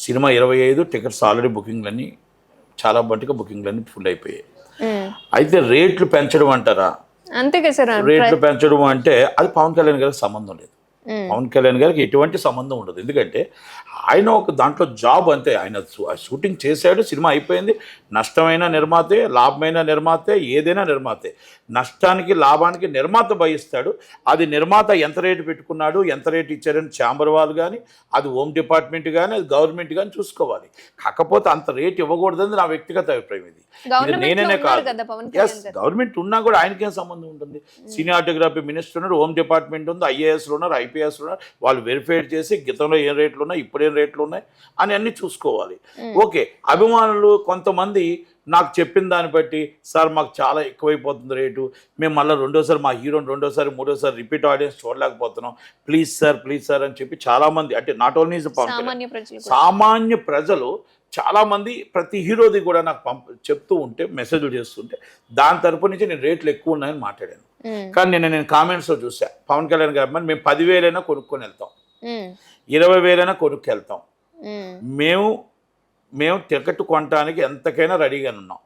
Cinema 25 tickets already బుకింగ్లన్నీ చాలా మటుకు బుకింగ్లన్నీ full అయిపోయాయి. అయితే రేట్లు పెంచడం అంటారా? అంతే కదా సార్. రేట్లు పెంచడం అంటే అది పవన్ కళ్యాణ్ గారికి సంబంధం లేదు. పవన్ కళ్యాణ్ గారికి ఎటువంటి సంబంధం ఉండదు. ఎందుకంటే ఆయన ఒక దాంట్లో జాబ్ అంతే. ఆయన షూటింగ్ చేశాడు, సినిమా అయిపోయింది. నష్టమైన నిర్మాతే, లాభమైన నిర్మాతే, ఏదైనా నిర్మాతే. నష్టానికి లాభానికి నిర్మాత భయిస్తాడు. అది నిర్మాత ఎంత రేటు పెట్టుకున్నాడు, ఎంత రేటు ఇచ్చారని ఛాంబర్ వాళ్ళు కానీ, అది హోమ్ డిపార్ట్మెంట్ కానీ, అది గవర్నమెంట్ కానీ చూసుకోవాలి. కాకపోతే అంత రేటు ఇవ్వకూడదని నా వ్యక్తిగత అభిప్రాయం. ఇది నేనే కాదు. ఎస్, గవర్నమెంట్ ఉన్నా కూడా ఆయనకేం సంబంధం ఉంటుంది? సినిమాటోగ్రఫీ మినిస్టర్ ఉన్నారు, హోమ్ డిపార్ట్మెంట్ ఉంది, ఐఏఎస్లు ఉన్నారు, ఐపీఎస్లు ఉన్నారు. వాళ్ళు వెరిఫై చేసి గతంలో ఏం రేట్లు ఉన్నాయి, ఇప్పుడేం రేట్లు ఉన్నాయి అని అన్నీ చూసుకోవాలి. ఓకే, అభిమానులు కొంతమంది నాకు చెప్పిన దాన్ని బట్టి సార్ మాకు చాలా ఎక్కువైపోతుంది రేటు, మేము మళ్ళీ రెండోసారి మా హీరోని రెండోసారి మూడోసారి రిపీట్ ఆడియన్స్ చూడలేకపోతున్నాం, ప్లీజ్ సార్ అని చెప్పి చాలామంది, అంటే నాట్ ఓన్లీ సామాన్య ప్రజలు చాలామంది ప్రతి హీరోది కూడా నాకు చెప్తూ ఉంటే, మెసేజ్లు చేస్తుంటే దాని తరపు నుంచి నేను రేట్లు ఎక్కువ ఉన్నాయని మాట్లాడాను. కానీ నేను కామెంట్స్లో చూసా, పవన్ కళ్యాణ్ గారు మేము 10,000 కొనుక్కొని వెళ్తాం, 20,000 కొనుక్కెళ్తాం, మేము టికెట్ కొనడానికి ఎంతకైనా రెడీగా ఉన్నాం.